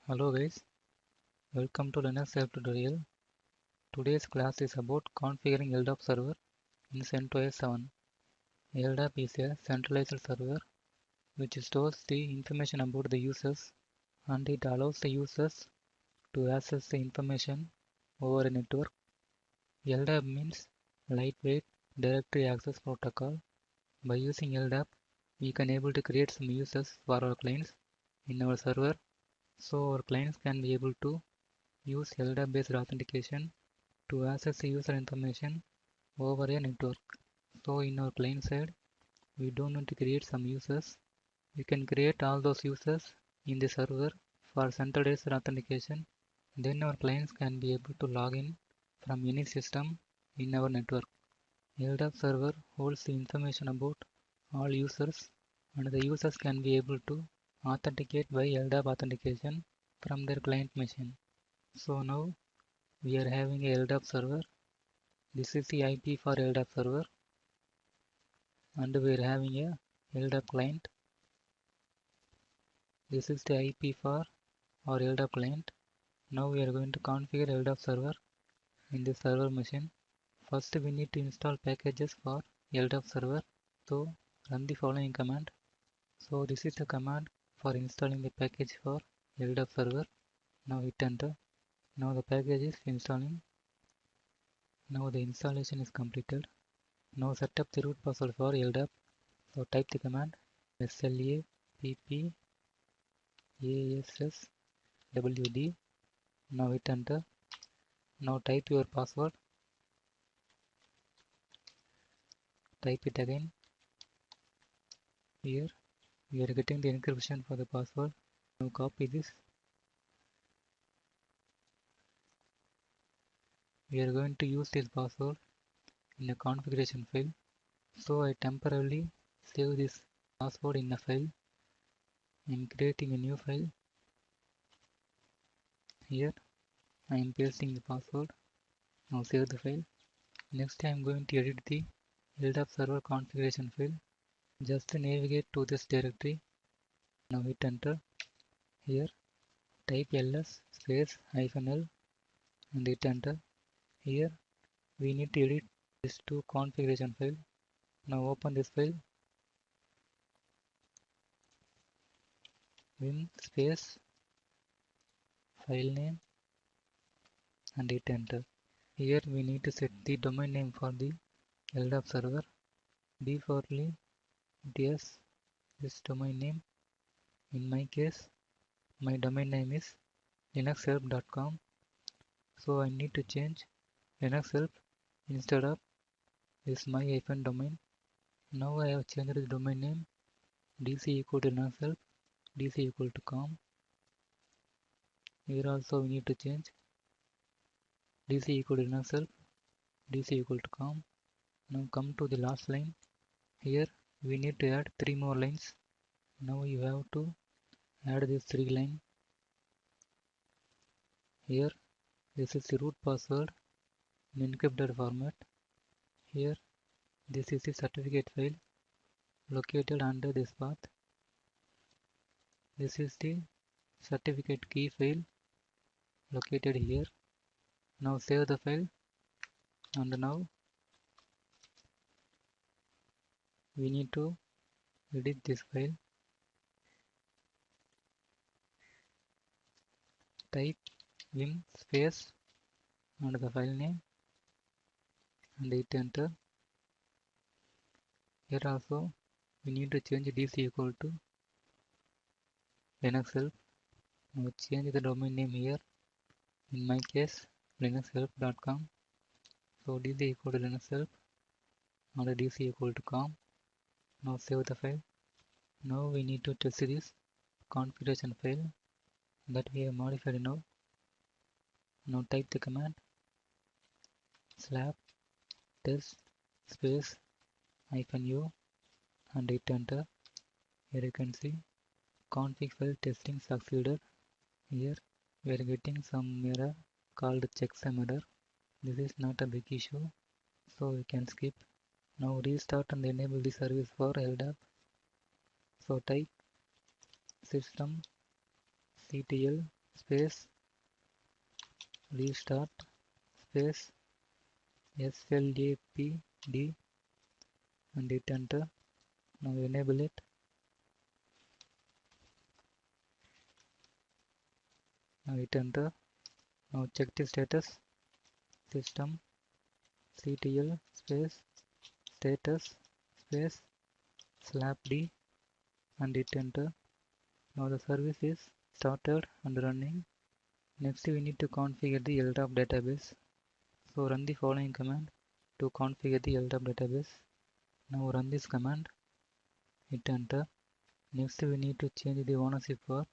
Hello guys, welcome to Linux Help tutorial. Today's class is about configuring LDAP server in CentOS 7. LDAP is a centralized server which stores the information about the users and it allows the users to access the information over a network. LDAP means Lightweight Directory Access Protocol. By using LDAP, we can able to create some users for our clients in our server so our clients can be able to use LDAP based authentication to access the user information over a network. So in our client side, we don't need to create some users. We can create all those users in the server for centralized authentication. Then our clients can be able to log in from any system in our network. LDAP server holds the information about all users and the users can be able to authenticate by LDAP authentication from their client machine. So now we are having a LDAP server. This is the IP for LDAP server and we are having a LDAP client. This is the IP for our LDAP client. Now we are going to configure LDAP server in the server machine. First we need to install packages for LDAP server. So run the following command. So this is the command for installing the package for LDAP server. Now hit enter. Now the package is installing. Now the installation is completed. Now set up the root password for LDAP. So type the command SLAPPASSWD. Now hit enter. Now type your password. Type it again. Here we are getting the encryption for the password. Now copy this. We are going to use this password in a configuration file. So I temporarily save this password in a file. I am creating a new file. Here I am pasting the password. Now save the file. Next I am going to edit the LDAP server configuration file. Just navigate to this directory. Now hit enter. Here type ls space -l and hit enter. Here we need to edit this to configuration file. Now open this file. Vim space file name and hit enter. Here we need to set the domain name for the LDAP server. Defaultly it is this domain name. In my case, my domain name is linuxhelp.com. So I need to change linuxhelp instead of this my-domain. Now I have changed the domain name dc equal to linuxhelp, dc equal to com. Here also we need to change dc equal to linuxhelp, dc equal to com. Now come to the last line. Here we need to add 3 more lines. Now you have to add these 3 lines. Here this is the root password in encrypted format. Here this is the certificate file located under this path. This is the certificate key file located here. Now save the file and now we need to edit this file. Type vim space and the file name and hit enter. Here also we need to change dc equal to linuxhelp. Now change the domain name here. In my case linuxhelp.com. So dc equal to linuxhelp and dc equal to com. Now save the file. Now we need to test this configuration file that we have modified now. Now type the command slap test space -u and hit enter. Here you can see config file testing succeeded. Here we are getting some error called checksum error. This is not a big issue, so we can skip. Now restart and enable the service for LDAP. So type systemctl space restart space slapd and hit enter. Now enable it. Now hit enter. Now check the status. System ctl space status space slapd and hit enter. Now the service is started and running. Next we need to configure the LDAP database. So run the following command to configure the LDAP database. Now run this command, hit enter. Next we need to change the ownership for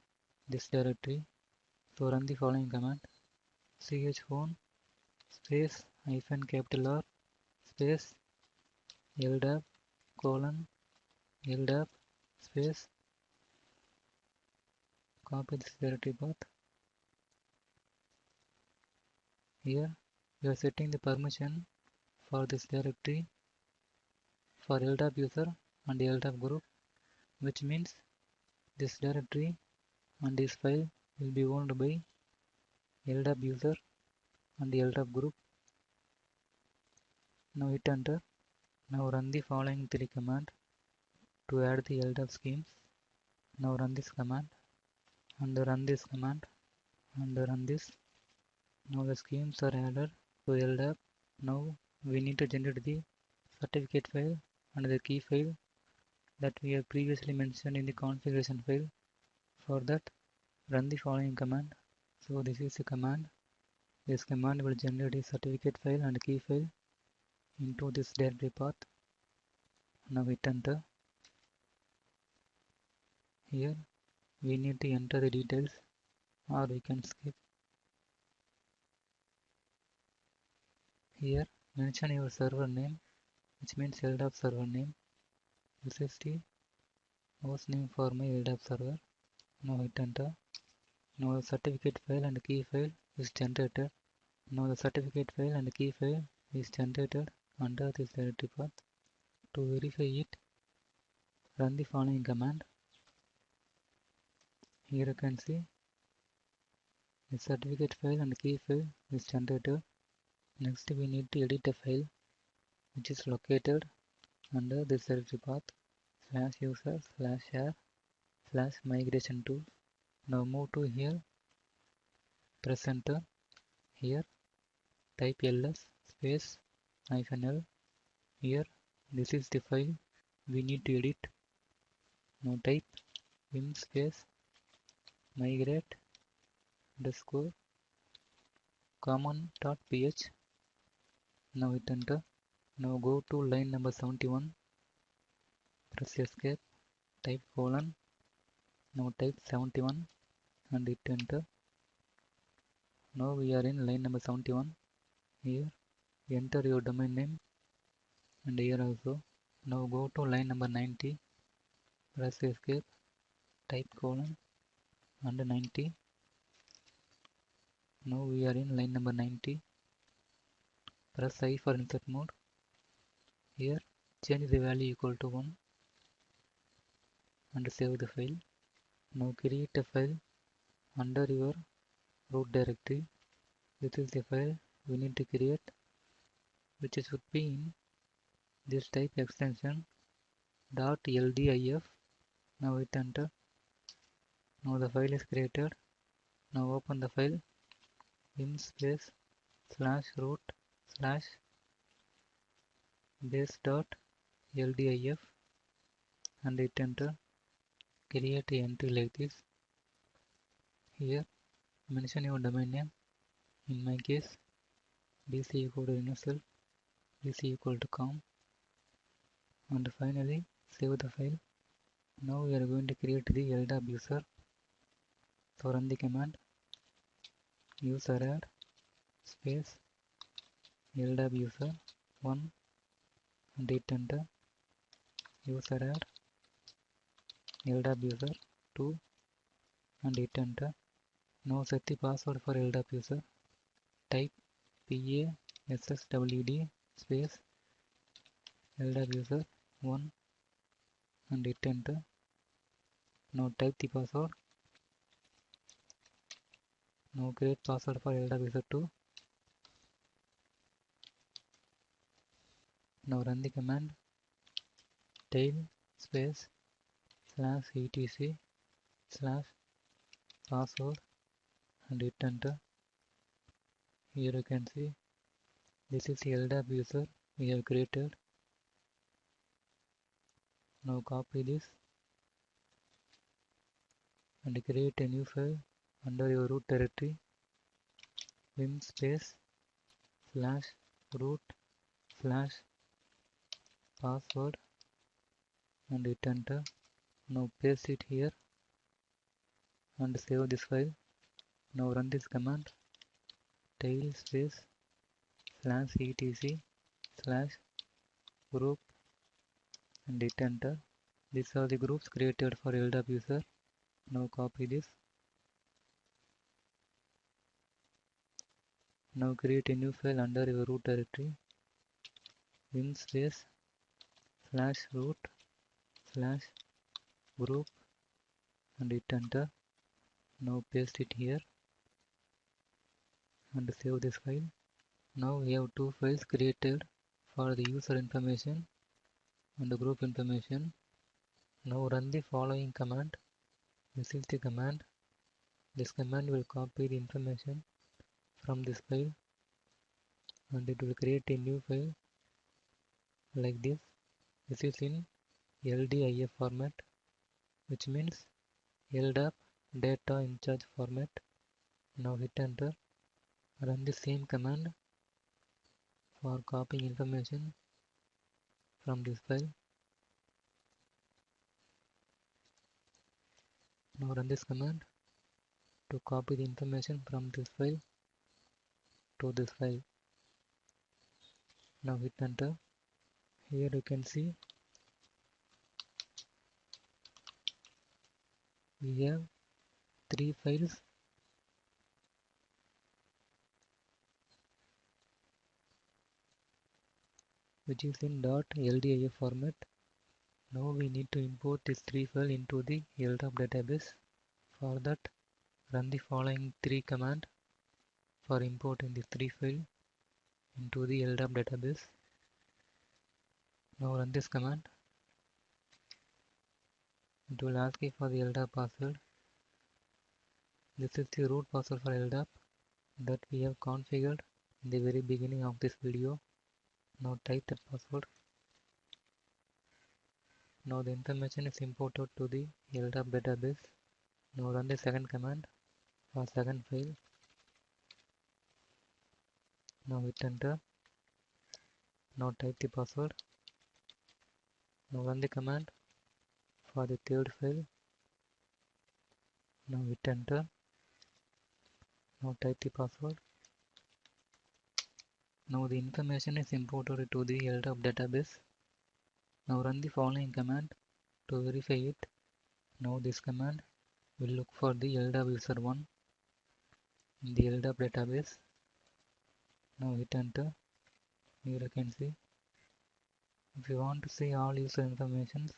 this directory. So run the following command, chown space -R space LDAP LDAP space, copy this directory path. Here we are setting the permission for this directory for LDAP user and LDAP group, which means this directory and this file will be owned by LDAP user and LDAP group. Now hit enter. Now run the following 3 commands to add the LDAP schemes. Now run this command and run this command and run this. Now the schemes are added to LDAP. Now we need to generate the certificate file and the key file that we have previously mentioned in the configuration file. For that, run the following command. So this is the command. This command will generate the certificate file and key file into this directory path. Now hit enter. Here we need to enter the details, or we can skip. Here mention your server name, which means LDAP server name. This is the host name for my LDAP server. Now hit enter. Now the certificate file and key file is generated. Now the certificate file and key file is generated under this directory path. To verify it, run the following command. Here you can see the certificate file and key file is generated. Next we need to edit a file which is located under this directory path /user/share/migration tools. Now move to here, press enter. Here type ls space -l. Here this is the file we need to edit. Now type vim space migrate underscore common.ph. Now hit enter. Now go to line number 71, press escape, type colon. Now type 71 and hit enter. Now we are in line number 71. Here enter your domain name and here also. Now go to line number 90, press escape, type colon and 90. Now we are in line number 90. Press I for insert mode. Here change the value equal to 1 and save the file. Now create a file under your root directory. This is the file we need to create, which should be in this type extension .ldif. Now hit enter. Now the file is created. Now open the file vim space /root/base.ldif and hit enter. Create a entry like this. Here mention your domain name. In my case, dc equal to universal, dc equal to com, and finally save the file. Now we are going to create the LDAP user. So run the command user add space LDAP user 1 and hit enter. User add LDAP user 2 and hit enter. Now set the password for LDAP user. Type passwd space LDAP user 1 and hit enter. Now type the password. Now create password for LDAP user 2. Now run the command tail space /etc slash password and hit enter. Here you can see this is the LDAP user we have created. Now copy this and create a new file under your root directory vim space /root /password and hit enter. Now paste it here and save this file. Now run this command tail space /etc /group and hit enter. These are the groups created for LDAP user. Now copy this. Now create a new file under your root directory vim space /root /group and hit enter. Now paste it here and save this file. Now we have two files created for the user information and the group information. Now run the following command. This is the command. This command will copy the information from this file and it will create a new file like this. This is in LDIF format, which means LDAP data in charge format. Now hit enter. Run the same command for copying information from this file. Now run this command to copy the information from this file to this file. Now hit enter. Here you can see we have three files. Which is in .ldif format. Now we need to import these three files into the LDAP database. For that, run the following three commands for importing the three files into the LDAP database. Now run this command. It will ask you for the LDAP password. This is the root password for LDAP that we have configured in the very beginning of this video. Now type that password. Now the information is imported to the LDAP database. Now run the second command for second file. Now hit enter. Now type the password. Now run the command for the third file. Now hit enter. Now type the password. Now the information is imported to the LDAP database. Now run the following command to verify it. Now this command will look for the LDAP user 1 in the LDAP database. Now hit enter. Here you can see. If you want to see all user information,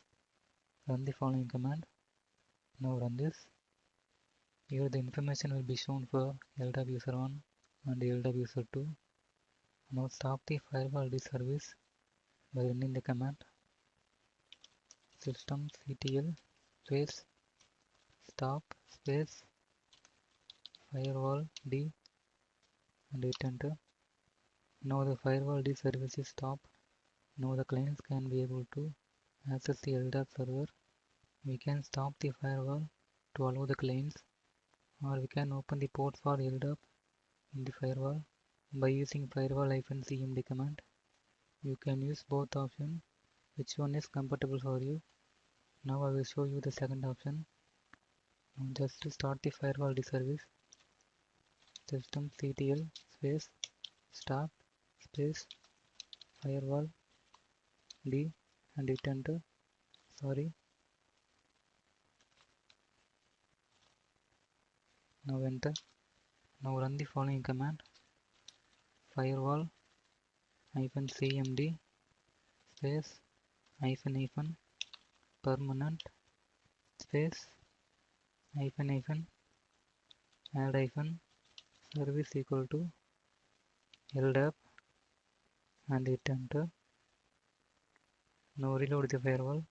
run the following command. Now run this. Here the information will be shown for LDAP user 1 and LDAP user 2. Now stop the firewall service by running the command systemctl space stop space firewall d and hit enter. Now the firewall d service is stopped. Now the clients can be able to access the LDAP server. We can stop the firewall to allow the clients, or we can open the port for LDAP in the firewall by using firewall-cmd command. You can use both options, which one is compatible for you. Now I will show you the second option. Now just to start the firewall service, systemctl space stop space firewall d and hit enter. Now enter. Now run the following command firewall-cmd space -- permanent space -- add service equal to LDAP and hit enter. Now reload the firewall.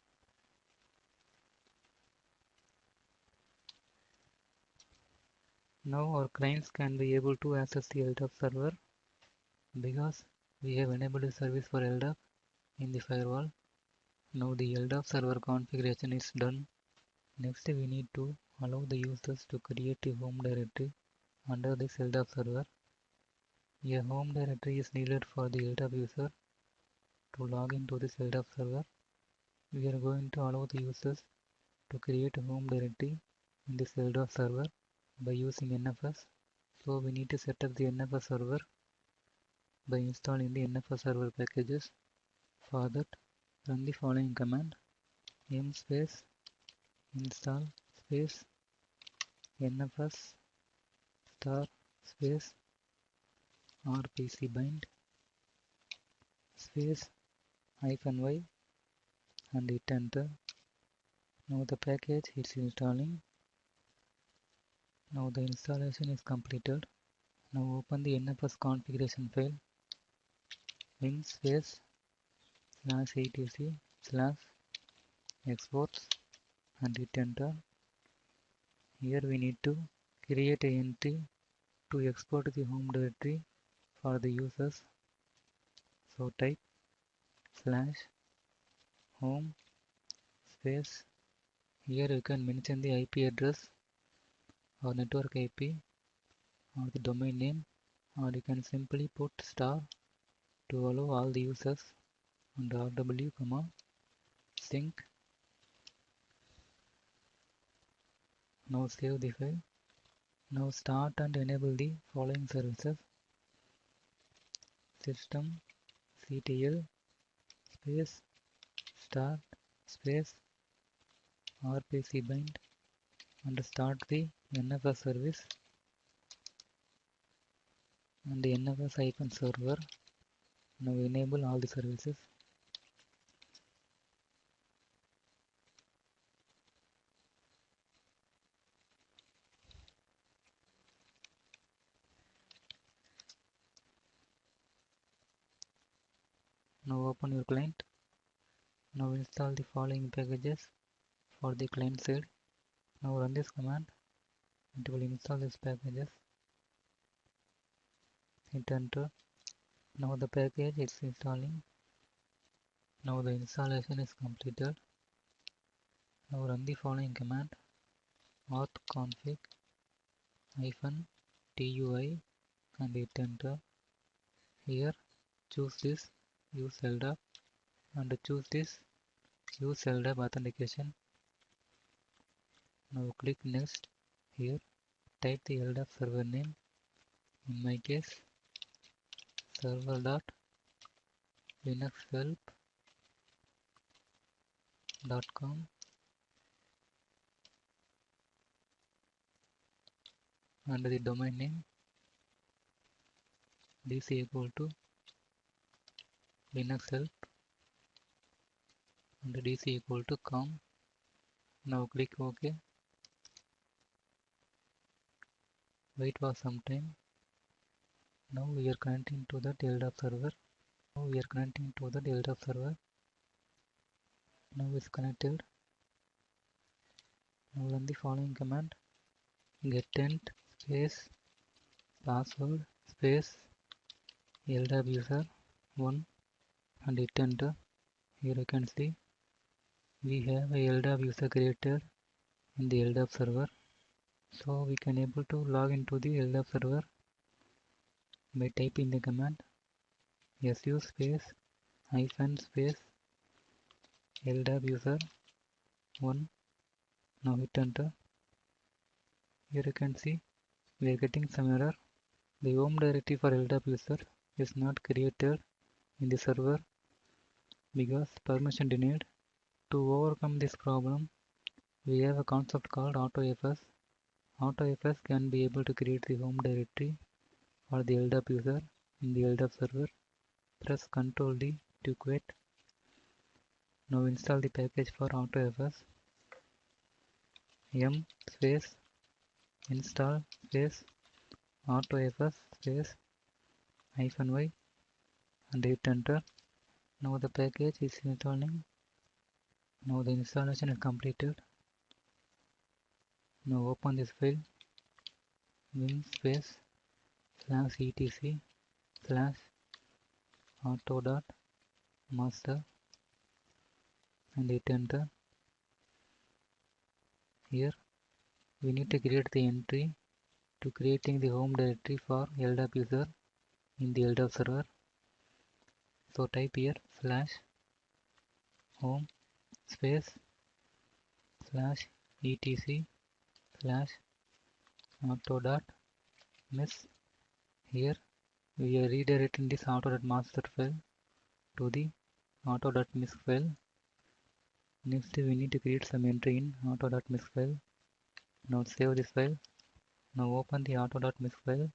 Now our clients can be able to access the LDAP server because we have enabled a service for LDAP in the firewall. Now the LDAP server configuration is done. Next we need to allow the users to create a home directory under this LDAP server. A home directory is needed for the LDAP user to log into this LDAP server. We are going to allow the users to create a home directory in this LDAP server by using NFS. So we need to set up the NFS server by installing the NFS server packages. For that, run the following command: m space install space NFS star space rpcbind space -y and hit enter. Now the package is installing. Now the installation is completed. Now open the NFS configuration file win space /etc/exports and hit enter. Here we need to create an entry to export the home directory for the users. So type /home space. Here you can mention the IP address or network IP or the domain name, or you can simply put star to allow all the users and rw, sync. Now save the file. Now start and enable the following services: systemctl space start space rpcbind and start the NFS service and the NFS-server. Now enable all the services. Now open your client. Now install the following packages for the client side. Now run this command. It will install these packages. Hit enter. Now the package is installing. Now the installation is completed. Now run the following command: auth-config -tui and hit enter. Here choose this use LDAP and choose this use LDAP authentication. Now click next. Here type the LDAP server name. In my case, server.linuxhelp.com and the domain name dc equal to linuxhelp and dc equal to com. Now click OK. Wait for some time. Now we are connecting to the LDAP server. Now it's connected. Now run the following command: getEnt space password space LDAP user 1 and hit enter. Here you can see we have a LDAP user created in the LDAP server. So we can able to log into the LDAP server by typing the command su space -space LDAP user 1. Now hit enter. Here you can see we are getting some error. The home directory for LDAP user is not created in the server because permission denied. To overcome this problem, we have a concept called AutoFS. AutoFS can be able to create the home directory for the LDAP user in the LDAP server. Press Ctrl D to quit. Now install the package for AutoFS. m space install space AutoFS space -y and hit enter. Now the package is installing. Now the installation is completed. Now open this file vim space /etc/auto.master and hit enter. Here we need to create the entry to creating the home directory for LDAP user in the LDAP server. So type here /home space /etc/auto.miss. Here we are redirecting this auto.master file to the auto.miss file. Next we need to create some entry in auto.miss file. Now save this file. Now open the auto.miss file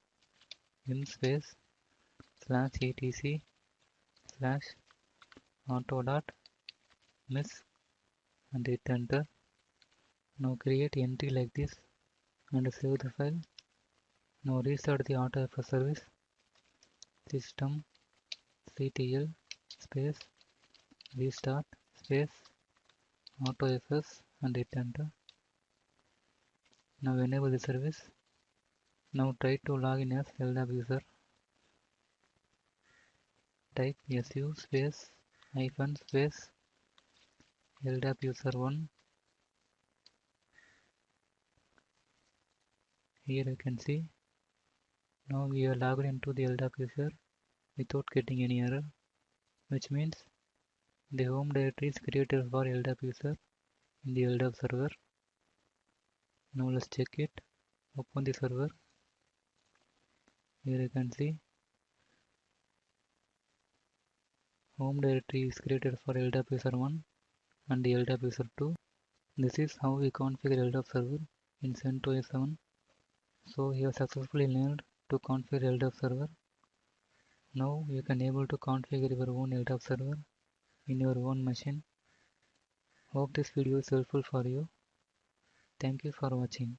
vim space /etc/auto.miss and hit enter. Now create entry like this and save the file. Now restart the AutoFS service systemctl space restart space AutoFS and hit enter. Now enable the service. Now try to log in as LDAP user. Type su space - space LDAP user 1. Here you can see now we are logged into the LDAP user without getting any error, which means the home directory is created for LDAP user in the LDAP server. Now let's check it. Open the server. Here you can see home directory is created for LDAP user 1 and the LDAP user 2. This is how we configure LDAP server in CentOS 7. So you have successfully learned to configure LDAP server. Now you can able to configure your own LDAP server in your own machine. Hope this video is helpful for you. Thank you for watching.